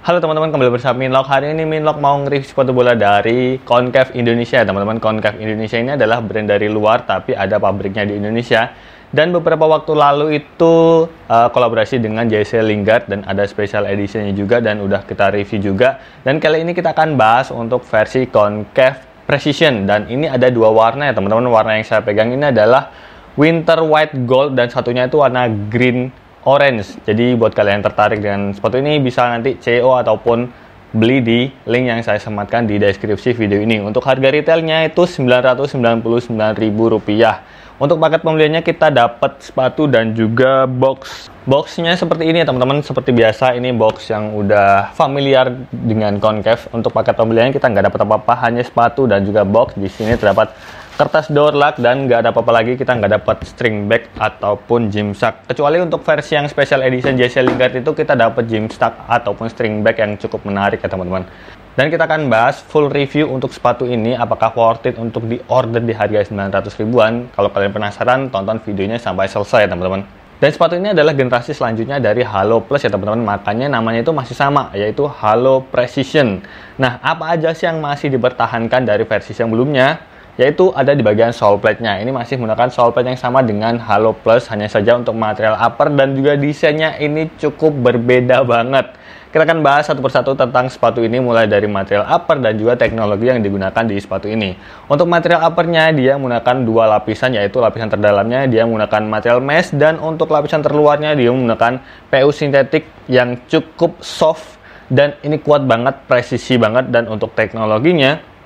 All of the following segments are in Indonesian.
Halo teman-teman, kembali bersama Minlock. Hari ini Minlock mau nge-review sepatu bola dari Concave Indonesia. Teman-teman, Concave Indonesia ini adalah brand dari luar tapi ada pabriknya di Indonesia. Dan beberapa waktu lalu itu kolaborasi dengan JC Lingard dan ada special editionnya juga dan udah kita review juga. Dan kali ini kita akan bahas untuk versi Concave Precision. Dan ini ada dua warna ya teman-teman. Warna yang saya pegang ini adalah Winter White Gold dan satunya itu warna Green Orange. Jadi buat kalian yang tertarik dengan sepatu ini bisa nanti CO ataupun beli di link yang saya sematkan di deskripsi video ini. Untuk harga retailnya itu Rp999.000. Untuk paket pembeliannya kita dapat sepatu dan juga box. Boxnya seperti ini ya teman-teman. Seperti biasa ini box yang udah familiar dengan Concave. Untuk paket pembeliannya kita nggak dapat apa-apa, hanya sepatu dan juga box. Di sini terdapat kertas door lock dan nggak ada apa-apa lagi, kita nggak dapat string bag ataupun gymshark. Kecuali untuk versi yang special edition JC Lingard itu kita dapat gymshark ataupun string bag yang cukup menarik ya teman-teman. Dan kita akan bahas full review untuk sepatu ini, apakah worth it untuk di order di harga 900 ribuan. Kalau kalian penasaran, tonton videonya sampai selesai ya teman-teman. Dan sepatu ini adalah generasi selanjutnya dari Halo Plus ya teman-teman, makanya namanya itu masih sama, yaitu Halo Precision. Nah, apa aja sih yang masih dipertahankan dari versi yang sebelumnya? Yaitu ada di bagian sole plate-nya. Ini masih menggunakan sole plate yang sama dengan Halo Plus, hanya saja untuk material upper dan juga desainnya ini cukup berbeda banget. Kita akan bahas satu persatu tentang sepatu ini, mulai dari material upper dan juga teknologi yang digunakan di sepatu ini. Untuk material uppernya dia menggunakan dua lapisan, yaitu lapisan terdalamnya dia menggunakan material mesh dan untuk lapisan terluarnya dia menggunakan PU sintetik yang cukup soft dan ini kuat banget, presisi banget. Dan untuk teknologinya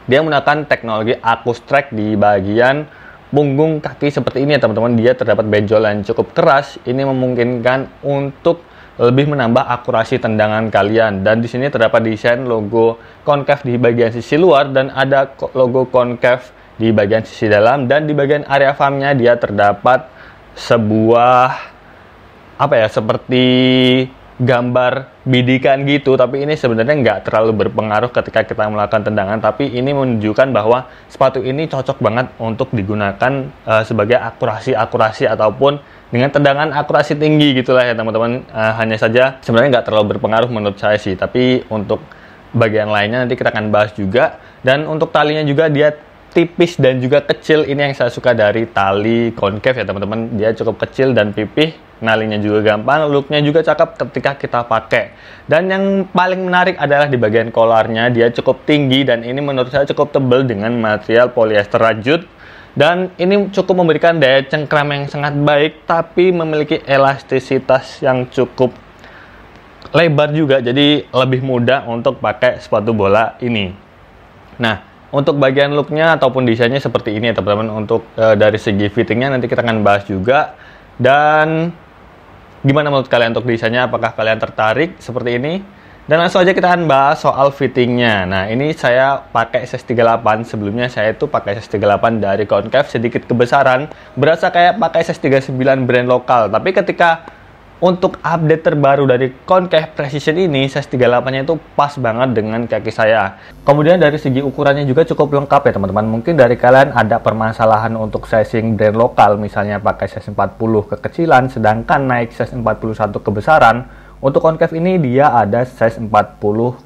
dia menggunakan teknologi Acoustrek di bagian punggung kaki seperti ini ya teman-teman. Dia terdapat benjol yang cukup keras. Ini memungkinkan untuk lebih menambah akurasi tendangan kalian. Dan di sini terdapat desain logo Concave di bagian sisi luar dan ada logo Concave di bagian sisi dalam. Dan di bagian area farmnya dia terdapat sebuah seperti gambar bidikan gitu, tapi ini sebenarnya nggak terlalu berpengaruh ketika kita melakukan tendangan, tapi ini menunjukkan bahwa sepatu ini cocok banget untuk digunakan sebagai akurasi ataupun dengan tendangan akurasi tinggi gitulah ya teman-teman. Hanya saja sebenarnya nggak terlalu berpengaruh menurut saya sih, tapi untuk bagian lainnya nanti kita akan bahas juga. Dan untuk talinya juga dia tipis dan juga kecil. Ini yang saya suka dari tali Concave ya teman-teman, dia cukup kecil dan pipih, nalinya juga gampang, looknya juga cakep ketika kita pakai. Dan yang paling menarik adalah di bagian kolarnya, dia cukup tinggi dan ini menurut saya cukup tebal dengan material polyester rajut. Dan ini cukup memberikan daya cengkram yang sangat baik, tapi memiliki elastisitas yang cukup lebar juga, jadi lebih mudah untuk pakai sepatu bola ini. Nah, untuk bagian looknya ataupun desainnya seperti ini ya teman-teman. Untuk dari segi fittingnya nanti kita akan bahas juga. Dan gimana menurut kalian untuk desainnya? Apakah kalian tertarik seperti ini? Dan langsung aja kita akan bahas soal fittingnya. Nah, ini saya pakai size 38. Sebelumnya saya itu pakai size 38 dari Concave, sedikit kebesaran, berasa kayak pakai size 39 brand lokal. Tapi ketika untuk update terbaru dari Concave Precision ini, size 38-nya itu pas banget dengan kaki saya. Kemudian dari segi ukurannya juga cukup lengkap ya teman-teman. Mungkin dari kalian ada permasalahan untuk sizing brand lokal, misalnya pakai size 40 kekecilan, sedangkan naik size 41 kebesaran. Untuk Concave ini dia ada size 40,5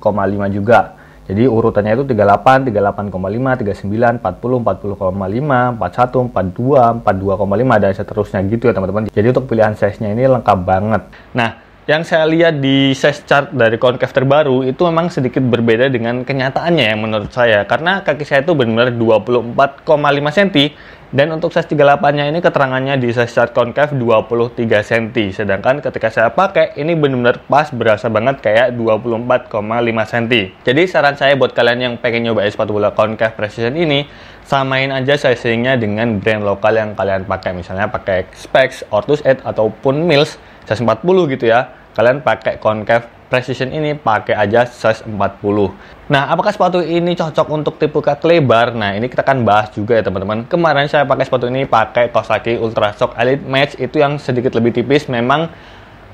juga. Jadi urutannya itu 38, 38,5, 39, 40, 40,5, 41, 42, 42,5 dan seterusnya gitu ya teman-teman. Jadi untuk pilihan size-nya ini lengkap banget. Nah, yang saya lihat di size chart dari Concave terbaru itu memang sedikit berbeda dengan kenyataannya ya menurut saya. Karena kaki saya itu benar-benar 24,5 cm. Dan untuk size 38-nya ini keterangannya di size chart Concave 23 cm. Sedangkan ketika saya pakai ini benar-benar pas, berasa banget kayak 24,5 cm. Jadi saran saya buat kalian yang pengen nyobain sepatu bola Concave Precision ini, samain aja sizingnya dengan brand lokal yang kalian pakai. Misalnya pakai Specs, Ortus 8 ataupun Mills size 40 gitu ya. Kalian pakai Concave Precision ini pakai aja size 40. Nah, apakah sepatu ini cocok untuk tipe kaki lebar? Nah, ini kita akan bahas juga ya teman-teman. Kemarin saya pakai sepatu ini pakai Kawasaki Ultrashock Elite Match, itu yang sedikit lebih tipis, memang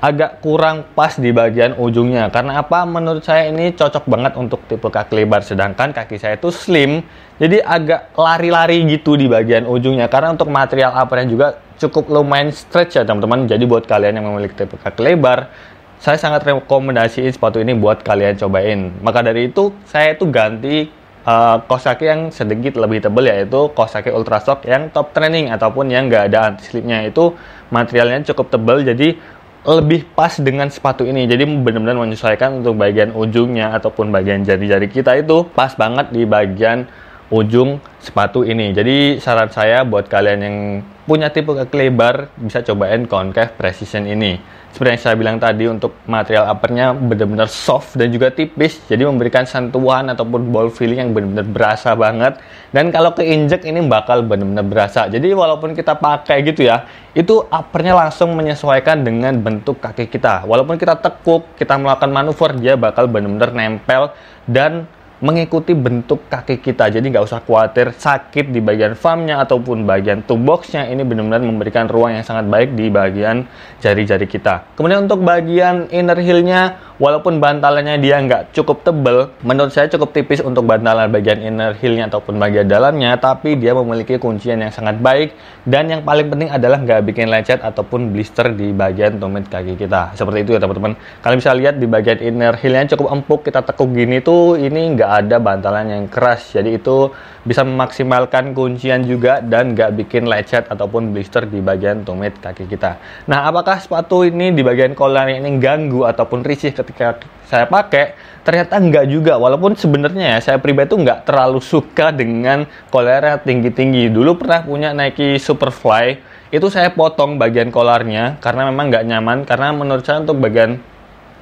agak kurang pas di bagian ujungnya. Karena apa? Menurut saya ini cocok banget untuk tipe kaki lebar, sedangkan kaki saya itu slim, jadi agak lari-lari gitu di bagian ujungnya. Karena untuk material uppernya juga cukup lumayan stretch ya teman-teman. Jadi buat kalian yang memiliki tipe kaki lebar, saya sangat rekomendasiin sepatu ini buat kalian cobain. Maka dari itu, saya tuh ganti kaos kaki yang sedikit lebih tebal, yaitu kaos kaki Ultra Shox yang top training ataupun yang nggak ada anti slipnya. Itu materialnya cukup tebal, jadi lebih pas dengan sepatu ini. Jadi benar-benar menyesuaikan untuk bagian ujungnya ataupun bagian jari-jari kita, itu pas banget di bagian ujung sepatu ini. Jadi saran saya buat kalian yang punya tipe kaki lebar, bisa cobain Concave Precision ini. Seperti yang saya bilang tadi, untuk material uppernya benar-benar soft dan juga tipis, jadi memberikan sentuhan ataupun ball feeling yang benar-benar berasa banget. Dan kalau keinjek ini bakal benar-benar berasa. Jadi walaupun kita pakai gitu ya, itu uppernya langsung menyesuaikan dengan bentuk kaki kita. Walaupun kita tekuk, kita melakukan manuver, dia bakal benar-benar nempel dan mengikuti bentuk kaki kita. Jadi nggak usah khawatir sakit di bagian farmnya ataupun bagian toe boxnya. Ini benar-benar memberikan ruang yang sangat baik di bagian jari-jari kita. Kemudian untuk bagian inner heel-nya, walaupun bantalannya dia nggak cukup tebal, menurut saya cukup tipis untuk bantalan bagian inner heel-nya ataupun bagian dalamnya, tapi dia memiliki kuncian yang sangat baik. Dan yang paling penting adalah nggak bikin lecet ataupun blister di bagian tumit kaki kita. Seperti itu ya teman-teman. Kalian bisa lihat di bagian inner heel-nya cukup empuk, kita tekuk gini tuh, ini nggak ada bantalan yang keras. Jadi itu bisa memaksimalkan kuncian juga dan nggak bikin lecet ataupun blister di bagian tumit kaki kita. Nah, apakah sepatu ini di bagian collarnya ini ganggu ataupun risih ketika saya pakai? Ternyata enggak juga, walaupun sebenarnya ya saya pribadi tuh nggak terlalu suka dengan collarnya tinggi-tinggi. Dulu pernah punya Nike Superfly, itu saya potong bagian collarnya karena memang nggak nyaman, karena menurut saya untuk bagian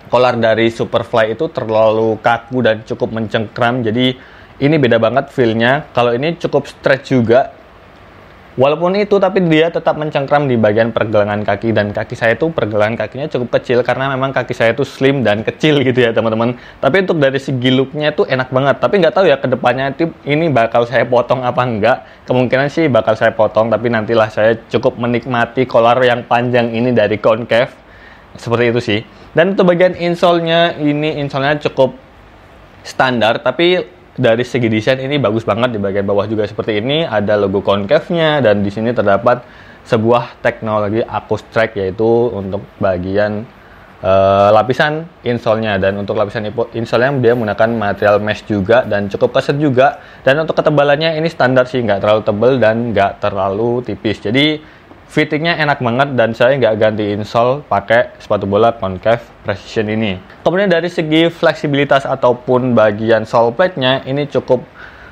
collar dari Superfly itu terlalu kaku dan cukup mencengkram. Jadi ini beda banget feel-nya. Kalau ini cukup stretch juga, walaupun itu, tapi dia tetap mencengkram di bagian pergelangan kaki. Dan kaki saya tuh pergelangan kakinya cukup kecil, karena memang kaki saya tuh slim dan kecil gitu ya teman-teman. Tapi untuk dari segi look-nya tuh enak banget. Tapi nggak tahu ya kedepannya ini bakal saya potong apa enggak. Kemungkinan sih bakal saya potong, tapi nantilah. Saya cukup menikmati collar yang panjang ini dari Concave. Seperti itu sih. Dan untuk bagian insole-nya, ini insole-nya cukup standar, tapi dari segi desain ini bagus banget. Di bagian bawah juga seperti ini, ada logo Concave-nya, dan di sini terdapat sebuah teknologi Acoustrike, yaitu untuk bagian lapisan insole-nya. Dan untuk lapisan insole-nya dia menggunakan material mesh juga dan cukup keset juga. Dan untuk ketebalannya ini standar sih, nggak terlalu tebal dan nggak terlalu tipis. Jadi fittingnya enak banget, dan saya nggak ganti insole pakai sepatu bola Concave Precision ini. Kemudian dari segi fleksibilitas ataupun bagian sole plate-nya ini cukup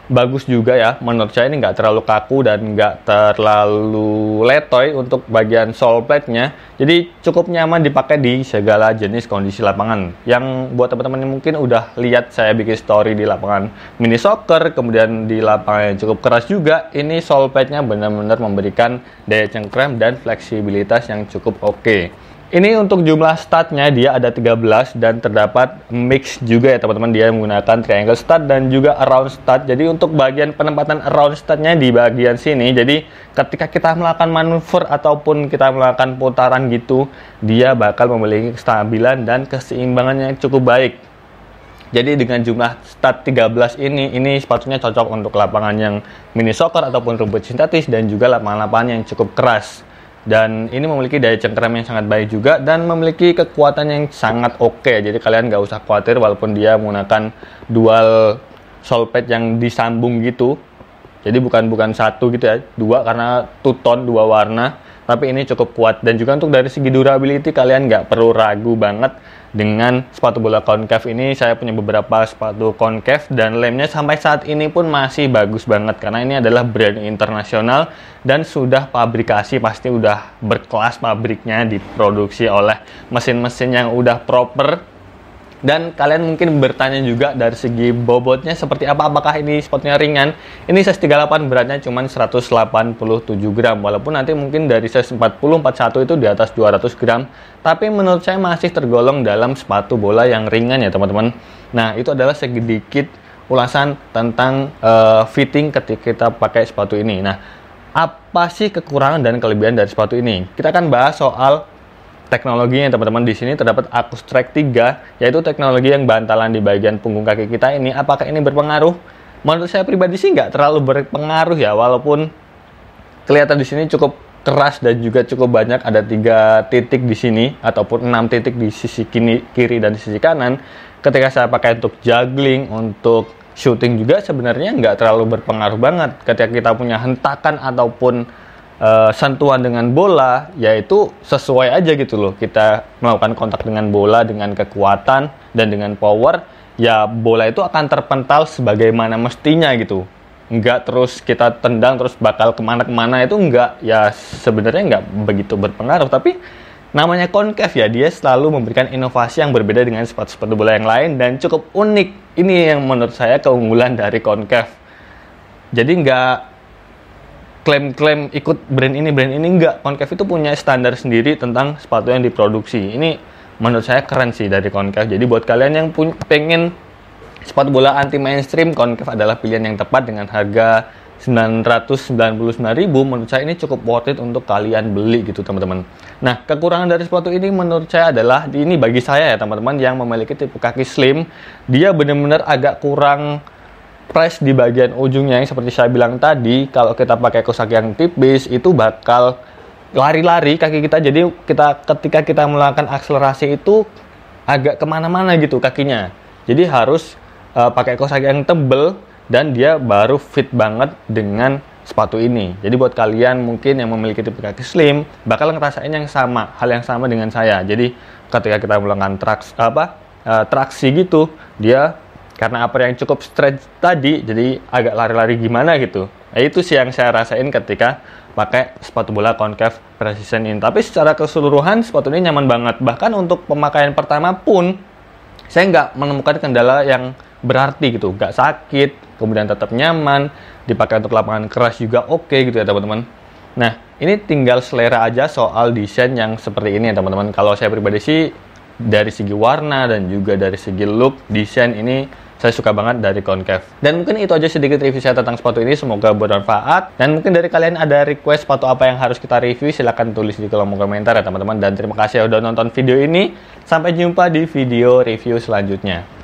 bagus juga ya. Menurut saya ini nggak terlalu kaku dan nggak terlalu letoy untuk bagian sole plate-nya. Jadi cukup nyaman dipakai di segala jenis kondisi lapangan. Yang buat teman-teman yang mungkin udah lihat saya bikin story di lapangan mini soccer, kemudian di lapangan yang cukup keras juga, ini sole plate-nya benar-benar memberikan daya cengkram dan fleksibilitas yang cukup oke. Ini untuk jumlah statnya dia ada 13 dan terdapat mix juga ya teman-teman. Dia menggunakan triangle stud dan juga around stud. Jadi untuk bagian penempatan around studnya di bagian sini. Jadi ketika kita melakukan manuver ataupun kita melakukan putaran gitu, dia bakal memiliki kestabilan dan keseimbangan yang cukup baik. Jadi dengan jumlah stud 13 ini sepatunya cocok untuk lapangan yang mini soccer ataupun rumput sintetis dan juga lapangan-lapangan yang cukup keras. Dan ini memiliki daya cengkram yang sangat baik juga dan memiliki kekuatan yang sangat oke. Jadi kalian nggak usah khawatir walaupun dia menggunakan dual sole pad yang disambung gitu. Jadi bukan satu gitu ya, dua, karena two tone, dua warna. Tapi ini cukup kuat. Dan juga untuk dari segi durability kalian nggak perlu ragu banget dengan sepatu bola Concave ini. Saya punya beberapa sepatu Concave dan lemnya sampai saat ini pun masih bagus banget, karena ini adalah brand internasional dan sudah pabrikasi, pasti udah berkelas pabriknya, diproduksi oleh mesin-mesin yang udah proper. Dan kalian mungkin bertanya juga dari segi bobotnya seperti apa, apakah ini sepatunya ringan? Ini size 38 beratnya cuma 187 gram, walaupun nanti mungkin dari size 40, 41 itu di atas 200 gram. Tapi menurut saya masih tergolong dalam sepatu bola yang ringan ya teman-teman. Nah, itu adalah sedikit ulasan tentang fitting ketika kita pakai sepatu ini. Nah, apa sih kekurangan dan kelebihan dari sepatu ini? Kita akan bahas soal teknologinya teman-teman. Di sini terdapat Acoustrike 3, yaitu teknologi yang bantalan di bagian punggung kaki kita ini. Apakah ini berpengaruh? Menurut saya pribadi sih nggak terlalu berpengaruh ya, walaupun kelihatan di sini cukup keras dan juga cukup banyak, ada 3 titik di sini ataupun 6 titik di sisi kiri dan di sisi kanan. Ketika saya pakai untuk juggling, untuk shooting juga sebenarnya nggak terlalu berpengaruh banget. Ketika kita punya hentakan ataupun sentuhan dengan bola, yaitu sesuai aja gitu loh. Kita melakukan kontak dengan bola dengan kekuatan dan dengan power, ya bola itu akan terpental sebagaimana mestinya gitu. Nggak terus kita tendang terus bakal kemana-kemana, itu nggak, ya sebenarnya nggak begitu berpengaruh. Tapi namanya concave ya, dia selalu memberikan inovasi yang berbeda dengan sepatu-sepatu bola yang lain dan cukup unik. Ini yang menurut saya keunggulan dari concave. Jadi nggak klaim-klaim ikut brand ini enggak. Concave itu punya standar sendiri tentang sepatu yang diproduksi. Ini menurut saya keren sih dari concave. Jadi buat kalian yang pengen sepatu bola anti mainstream, concave adalah pilihan yang tepat dengan harga 999.000. Menurut saya ini cukup worth it untuk kalian beli gitu teman-teman. Nah, kekurangan dari sepatu ini menurut saya adalah, ini bagi saya ya teman-teman yang memiliki tipe kaki slim, dia benar-benar agak kurang press di bagian ujungnya. Yang seperti saya bilang tadi, kalau kita pakai kaos kaki yang tipis itu bakal lari-lari kaki kita. Jadi ketika kita melakukan akselerasi itu agak kemana-mana gitu kakinya. Jadi harus pakai kaos kaki yang tebel dan dia baru fit banget dengan sepatu ini. Jadi buat kalian mungkin yang memiliki tipe kaki slim bakal ngerasain hal yang sama dengan saya. Jadi ketika kita melakukan traksi gitu, dia karena upper yang cukup stretch tadi, jadi agak lari-lari gimana gitu. Nah, itu sih yang saya rasain ketika pakai sepatu bola concave precision ini. Tapi secara keseluruhan sepatu ini nyaman banget. Bahkan untuk pemakaian pertama pun saya nggak menemukan kendala yang berarti gitu. Nggak sakit, kemudian tetap nyaman, dipakai untuk lapangan keras juga oke gitu ya teman-teman. Nah, ini tinggal selera aja soal desain yang seperti ini ya teman-teman. Kalau saya pribadi sih dari segi warna dan juga dari segi look, desain ini saya suka banget dari concave. Dan mungkin itu aja sedikit review saya tentang sepatu ini, semoga bermanfaat. Dan mungkin dari kalian ada request sepatu apa yang harus kita review, silahkan tulis di kolom komentar ya teman-teman. Dan terima kasih udah nonton video ini, sampai jumpa di video review selanjutnya.